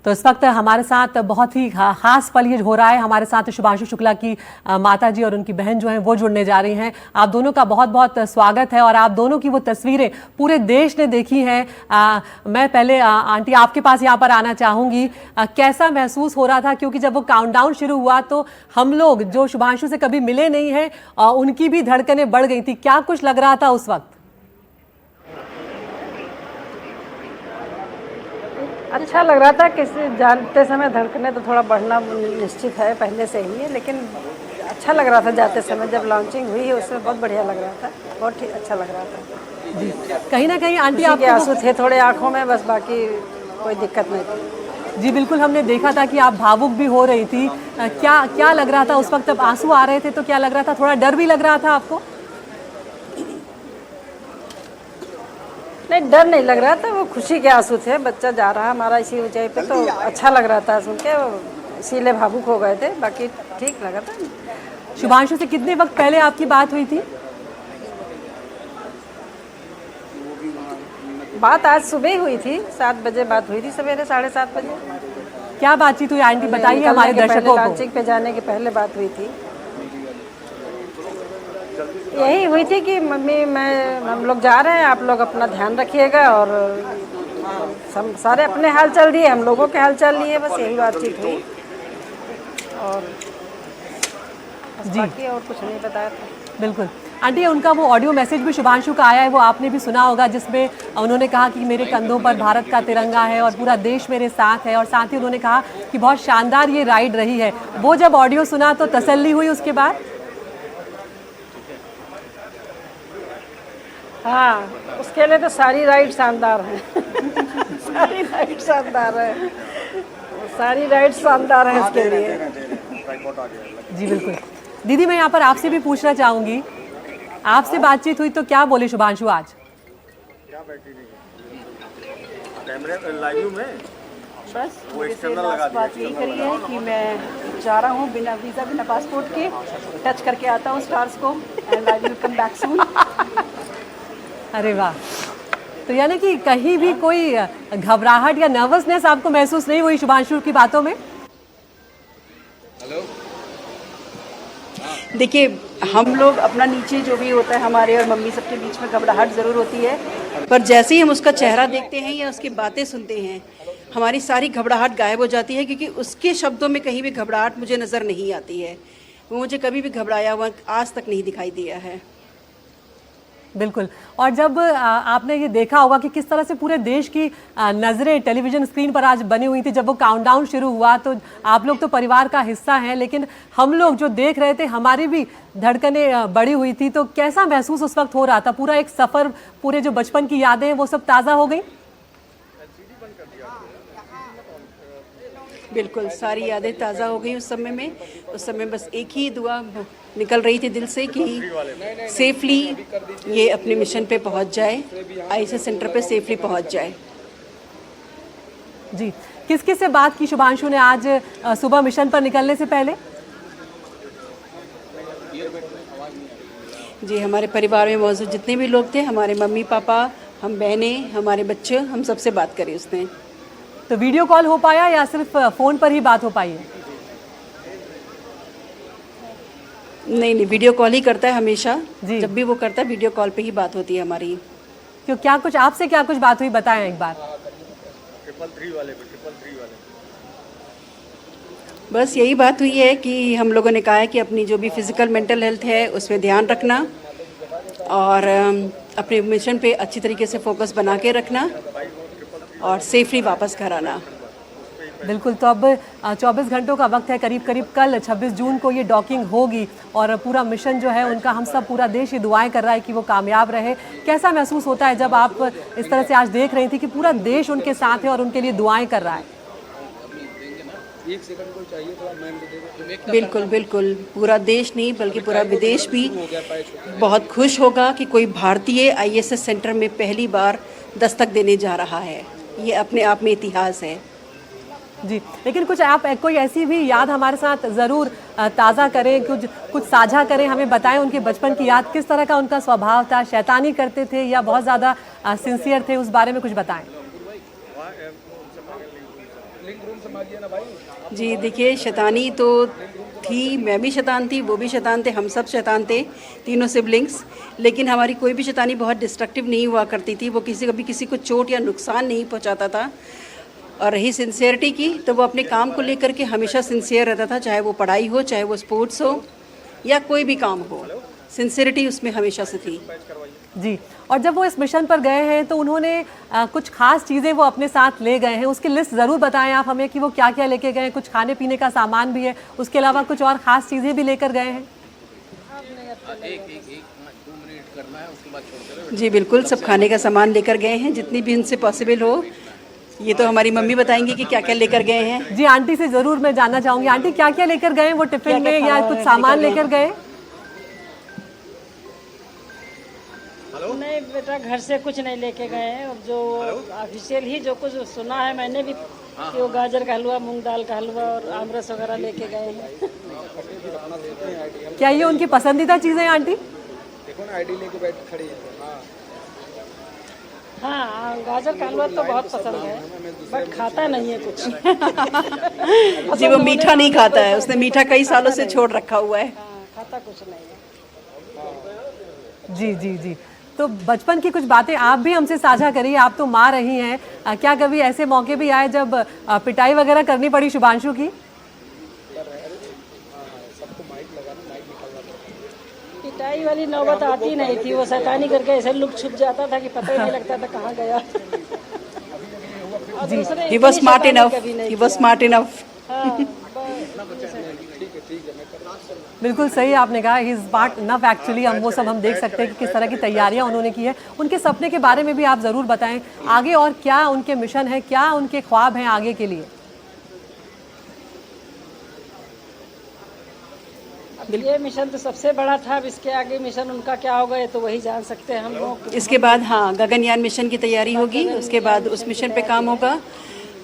तो इस वक्त हमारे साथ बहुत ही खास पल ये हो रहा है। हमारे साथ शुभांशु शुक्ला की माता जी और उनकी बहन जो हैं वो जुड़ने जा रही हैं। आप दोनों का बहुत बहुत स्वागत है और आप दोनों की वो तस्वीरें पूरे देश ने देखी हैं। मैं पहले आंटी आपके पास यहाँ पर आना चाहूँगी, कैसा महसूस हो रहा था, क्योंकि जब वो काउंटडाउन शुरू हुआ तो हम लोग जो शुभांशु से कभी मिले नहीं हैं उनकी भी धड़कनें बढ़ गई थी। क्या कुछ लग रहा था उस वक्त? अच्छा लग रहा था। किसी जानते समय धड़कने तो थोड़ा बढ़ना निश्चित है, पहले से ही है, लेकिन अच्छा लग रहा था जाते समय। जब लॉन्चिंग हुई है उसमें बहुत बढ़िया लग रहा था, बहुत ही अच्छा लग रहा था जी। कहीं ना कहीं आंटी आपके आंसू थे थोड़े आंखों में, बस बाकी कोई दिक्कत नहीं थी। जी बिल्कुल, हमने देखा था कि आप भावुक भी हो रही थी। क्या लग रहा था उस वक्त जब आंसू आ रहे थे? तो क्या लग रहा था? थोड़ा डर भी लग रहा था आपको? नहीं, डर नहीं लग रहा था, वो खुशी के आंसू थे। बच्चा जा रहा हमारा इसी ऊंचाई पे, तो अच्छा लग रहा था सुन के, इसीलिए भावुक हो गए थे, बाकी ठीक लगा था। शुभांशु से कितने वक्त पहले आपकी बात हुई थी? बात आज सुबह हुई थी, 7 बजे बात हुई थी, सवेरे 7:30 बजे। क्या बातचीत हुई आंटी, बताइए हमारे दर्शकों को। लॉन्चिंग पे जाने के पहले बात हुई थी। यही हुई थी कि मम्मी हम लोग जा रहे हैं, आप लोग अपना ध्यान रखिएगा, और सारे अपने हाल चाल दिए, हम लोगों के हाल चाल लिए, बस यही बातचीत हुई। और जी, बाकी और कुछ नहीं बताया था। बिल्कुल आंटी, उनका वो ऑडियो मैसेज भी शुभांशु का आया है, वो आपने भी सुना होगा, जिसमें उन्होंने कहा कि मेरे कंधों पर भारत का तिरंगा है और पूरा देश मेरे साथ है, और साथ ही उन्होंने कहा कि बहुत शानदार ये राइड रही है। वो जब ऑडियो सुना तो तसल्ली हुई उसके बाद? हाँ, उसके लिए तो सारी राइड शानदार है। सारी राइड शानदार है, सारी राइड शानदार है इसके लिए। जी बिल्कुल। दीदी, मैं यहाँ पर आपसे भी पूछना चाहूँगी, आपसे बातचीत हुई तो क्या बोले शुभांशु आज? कैमरे लाइव में बस मेरे से लास्ट बात यही करी है कि मैं जा रहा हूँ बिना वीज़ा, बिना पासपोर्ट के, टच करके आता हूँ स्टार्स को, and I will come back soon. अरे वाह, तो यानी कि कहीं भी कोई घबराहट या नर्वसनेस आपको महसूस नहीं हुई शुभांशु की बातों में? देखिए, हम लोग अपना नीचे जो भी होता है हमारे और मम्मी सबके बीच में घबराहट ज़रूर होती है, पर जैसे ही हम उसका चेहरा देखते हैं या उसकी बातें सुनते हैं, हमारी सारी घबराहट गायब हो जाती है, क्योंकि उसके शब्दों में कहीं भी घबराहट मुझे नज़र नहीं आती है। वो मुझे कभी भी घबराया हुआ आज तक नहीं दिखाई दिया है। बिल्कुल। और जब आपने ये देखा होगा कि किस तरह से पूरे देश की नज़रें टेलीविज़न स्क्रीन पर आज बनी हुई थी, जब वो काउंटडाउन शुरू हुआ, तो आप लोग तो परिवार का हिस्सा हैं, लेकिन हम लोग जो देख रहे थे हमारी भी धड़कनें बढ़ी हुई थी। तो कैसा महसूस उस वक्त हो रहा था? पूरा एक सफ़र, पूरे जो बचपन की यादें हैं वो सब ताज़ा हो गई? बिल्कुल, सारी यादें ताज़ा हो गई उस समय में। उस समय बस एक ही दुआ निकल रही थी दिल से कि सेफली ये अपने मिशन पे पहुंच जाए, आईएसएस सेंटर पे सेफली पहुंच जाए। जी, किस किस से बात की शुभांशु ने आज सुबह मिशन पर निकलने से पहले? जी, हमारे परिवार में मौजूद जितने भी लोग थे, हमारे मम्मी पापा, हम बहनें, हमारे बच्चे, हम सबसे बात करी उसने। तो वीडियो कॉल हो पाया या सिर्फ फ़ोन पर ही बात हो पाई है? नहीं, वीडियो कॉल ही करता है हमेशा। जब भी वो करता है वीडियो कॉल पे ही बात होती है हमारी। क्यों, क्या कुछ आपसे क्या कुछ बात हुई, बताएं एक बार। 333 वाले। बस यही बात हुई है कि हम लोगों ने कहा है कि अपनी जो भी फिजिकल मेंटल हेल्थ है उसमें ध्यान रखना, और अपने मिशन पे अच्छी तरीके से फोकस बना के रखना, और सेफली वापस घर आना। बिल्कुल। तो अब 24 घंटों का वक्त है, करीब करीब कल 26 जून को ये डॉकिंग होगी, और पूरा मिशन जो है उनका, हम सब पूरा देश ये दुआएं कर रहा है कि वो कामयाब रहे। कैसा महसूस होता है जब आप इस तरह से आज देख रही थी कि पूरा देश उनके साथ है और उनके लिए दुआएं कर रहा है? बिल्कुल बिल्कुल, पूरा देश नहीं बल्कि पूरा विदेश भी बहुत खुश होगा कि कोई भारतीय आईएसएस सेंटर में पहली बार दस्तक देने जा रहा है। ये अपने आप में इतिहास है। जी, लेकिन कुछ आप कोई ऐसी भी याद हमारे साथ ज़रूर ताज़ा करें, कुछ साझा करें, हमें बताएं उनके बचपन की याद, किस तरह का उनका स्वभाव था, शैतानी करते थे या बहुत ज़्यादा सिंसियर थे, उस बारे में कुछ बताएं। जी देखिए, शैतानी तो थी, मैं भी शैतान थी, वो भी शैतान थे, हम सब शैतान थे, तीनों सिबलिंग्स। लेकिन हमारी कोई भी शैतानी बहुत डिस्ट्रक्टिव नहीं हुआ करती थी, वो कभी किसी को चोट या नुकसान नहीं पहुंचाता था। और रही सिंसियरिटी की, तो वो अपने काम को लेकर के हमेशा सिंसियर रहता था, चाहे वो पढ़ाई हो, चाहे वो स्पोर्ट्स हो या कोई भी काम हो, सिंसियरिटी उसमें हमेशा से थी। जी, और जब वो इस मिशन पर गए हैं तो उन्होंने कुछ खास चीज़ें वो अपने साथ ले गए हैं, उसकी लिस्ट ज़रूर बताएं आप हमें कि वो क्या क्या लेके गए हैं। कुछ खाने पीने का सामान भी है, उसके अलावा कुछ और ख़ास चीज़ें भी लेकर गए हैं। जी बिल्कुल, सब खाने का सामान लेकर गए हैं, जितनी भी उनसे पॉसिबल हो। ये तो हमारी मम्मी बताएंगी कि क्या क्या लेकर गए हैं। जी, आंटी से ज़रूर मैं जानना चाहूँगी, आंटी क्या क्या लेकर गए हैं वो टिफिन में, या कुछ सामान लेकर गए? नहीं बेटा, घर से कुछ नहीं लेके गए हैं। और जो ऑफिशियल ही जो कुछ सुना है मैंने भी कि वो गाजर का हलवा, मूंग दाल का हलवा और आमरस वगैरह लेके गए हैं। क्या ये उनकी पसंदीदा चीज़ें हैं आंटी? देखो ना, आईडी लेके बैठ खड़ी है। हाँ, गाजर का हलवा तो बहुत पसंद है, बट खाता नहीं है कुछ। जी वो मीठा नहीं खाता है, उसने मीठा कई सालों से छोड़ रखा हुआ है। हाँ, खाता कुछ नहीं है। जी जी जी, तो बचपन की कुछ बातें आप भी हमसे साझा करिए, आप तो माँ रही हैं। क्या कभी ऐसे मौके भी आए जब पिटाई वगैरह करनी पड़ी शुभांशु की? पिटाई वाली नौबत आती नहीं थी, वो शैतानी करके ऐसे लुक छुप जाता था कि पता ही नहीं लगता था कहाँ गया। और दूसरे He was smart शैतानी enough. कभी नहीं He was smart enough. हाँ, बिल्कुल सही आपने कहा, he is smart enough actually. हम वो सब हम देख सकते हैं कि किस तरह की तैयारियां उन्होंने की है। उनके सपने के बारे में भी आप ज़रूर बताएं, आगे और क्या उनके मिशन है, क्या उनके ख्वाब हैं आगे के लिए? अब ये मिशन तो सबसे बड़ा था, अब इसके आगे मिशन उनका क्या होगा ये तो वही जान सकते हैं हम लोग। इसके बाद हाँ, गगनयान मिशन की तैयारी होगी, उसके बाद उस मिशन पे काम होगा,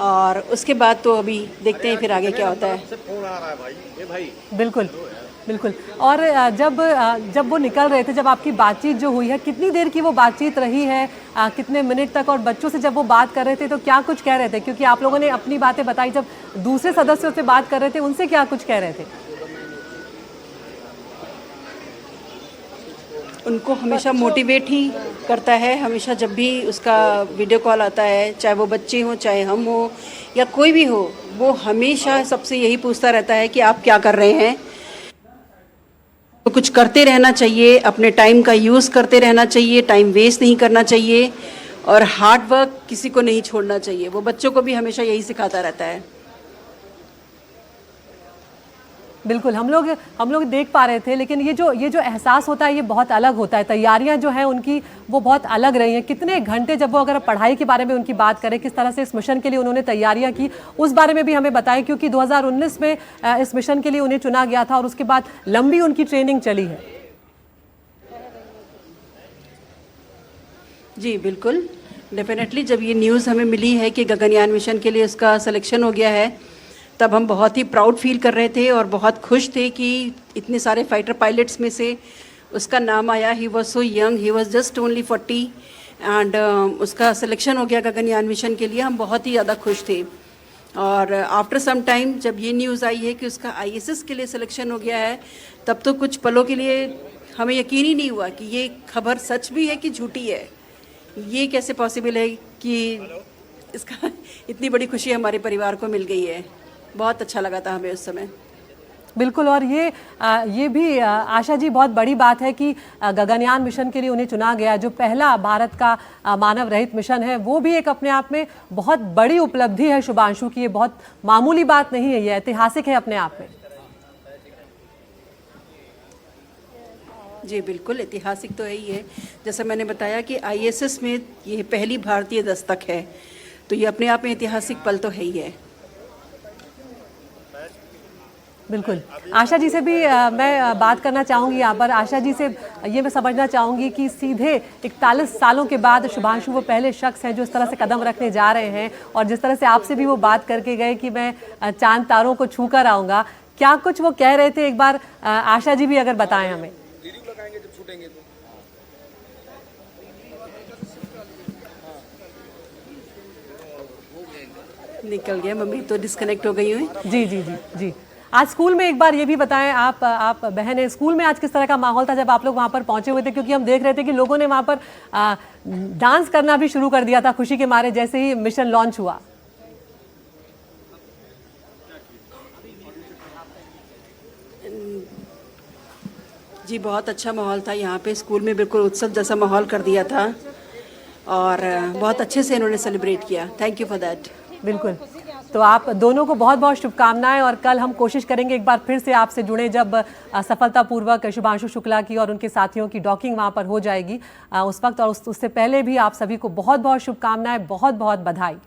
और उसके बाद तो अभी देखते हैं फिर आगे क्या होता है। फोन आ रहा है भाई, ये भाई। बिल्कुल बिल्कुल। और जब वो निकल रहे थे, जब आपकी बातचीत जो हुई है, कितनी देर की वो बातचीत रही है, कितने मिनट तक? और बच्चों से जब वो बात कर रहे थे तो क्या कुछ कह रहे थे? क्योंकि आप लोगों ने अपनी बातें बताई, जब दूसरे सदस्यों से बात कर रहे थे उनसे क्या कुछ कह रहे थे? उनको हमेशा मोटिवेट ही करता है, हमेशा जब भी उसका वीडियो कॉल आता है, चाहे वो बच्चे हों, चाहे हम हो या कोई भी हो, वो हमेशा सबसे यही पूछता रहता है कि आप क्या कर रहे हैं। तो कुछ करते रहना चाहिए, अपने टाइम का यूज़ करते रहना चाहिए, टाइम वेस्ट नहीं करना चाहिए, और हार्ड वर्क किसी को नहीं छोड़ना चाहिए। वो बच्चों को भी हमेशा यही सिखाता रहता है। बिल्कुल, हम लोग देख पा रहे थे, लेकिन ये जो एहसास होता है ये बहुत अलग होता है। तैयारियां जो हैं उनकी वो बहुत अलग रही हैं। कितने घंटे, जब वो अगर पढ़ाई के बारे में उनकी बात करें, किस तरह से इस मिशन के लिए उन्होंने तैयारियां की, उस बारे में भी हमें बताएं, क्योंकि 2019 में इस मिशन के लिए उन्हें चुना गया था और उसके बाद लंबी उनकी ट्रेनिंग चली है। जी बिल्कुल, डेफिनेटली जब ये न्यूज़ हमें मिली है कि गगनयान मिशन के लिए उसका सिलेक्शन हो गया है, तब हम बहुत ही प्राउड फील कर रहे थे और बहुत खुश थे कि इतने सारे फाइटर पायलट्स में से उसका नाम आया। He was so young, he was just only 40 and उसका सिलेक्शन हो गया गगनयान मिशन के लिए। हम बहुत ही ज़्यादा खुश थे। और आफ्टर सम टाइम जब ये न्यूज़ आई है कि उसका ISS के लिए सिलेक्शन हो गया है, तब तो कुछ पलों के लिए हमें यकीन ही नहीं हुआ कि ये खबर सच भी है कि झूठी है। ये कैसे पॉसिबल है कि इसका इतनी बड़ी खुशी हमारे परिवार को मिल गई है। बहुत अच्छा लगा था हमें उस समय। बिल्कुल, और ये भी आशा जी बहुत बड़ी बात है कि गगनयान मिशन के लिए उन्हें चुना गया, जो पहला भारत का मानव रहित मिशन है, वो भी एक अपने आप में बहुत बड़ी उपलब्धि है शुभांशु की। ये बहुत मामूली बात नहीं है, ये ऐतिहासिक है अपने आप में। जी बिल्कुल, ऐतिहासिक तो है ही है। जैसा मैंने बताया कि ISS में ये पहली भारतीय दस्तक है, तो ये अपने आप में ऐतिहासिक पल तो है ही है। बिल्कुल, आशा जी से भी मैं बात करना चाहूँगी यहाँ पर। आशा जी से ये मैं समझना चाहूँगी कि सीधे 41 सालों के बाद शुभांशु वो पहले शख्स हैं जो इस तरह से कदम रखने जा रहे हैं, और जिस तरह से आपसे भी वो बात करके गए कि मैं चांद तारों को छू कर आऊँगा, क्या कुछ वो कह रहे थे, एक बार आशा जी भी अगर बताएं हमें। वीडियो लगाएंगे जब छूटेंगे तो। निकल गया, मम्मी तो डिस्कनेक्ट हो गई हुई। जी जी जी जी। आज स्कूल में एक बार ये भी बताएं, आप बहन है, स्कूल में आज किस तरह का माहौल था जब आप लोग वहाँ पर पहुंचे हुए थे? क्योंकि हम देख रहे थे कि लोगों ने वहाँ पर डांस करना भी शुरू कर दिया था खुशी के मारे जैसे ही मिशन लॉन्च हुआ। जी बहुत अच्छा माहौल था यहाँ पे, स्कूल में बिल्कुल उत्सव जैसा माहौल कर दिया था और बहुत अच्छे से इन्होंने सेलिब्रेट किया। Thank you for that. बिल्कुल। तो आप दोनों को बहुत बहुत शुभकामनाएं और कल हम कोशिश करेंगे एक बार फिर से आपसे जुड़े जब सफलतापूर्वक शुभांशु शुक्ला की और उनके साथियों की डॉकिंग वहाँ पर हो जाएगी उस वक्त, और उससे पहले भी आप सभी को बहुत बहुत शुभकामनाएं, बहुत बहुत बधाई।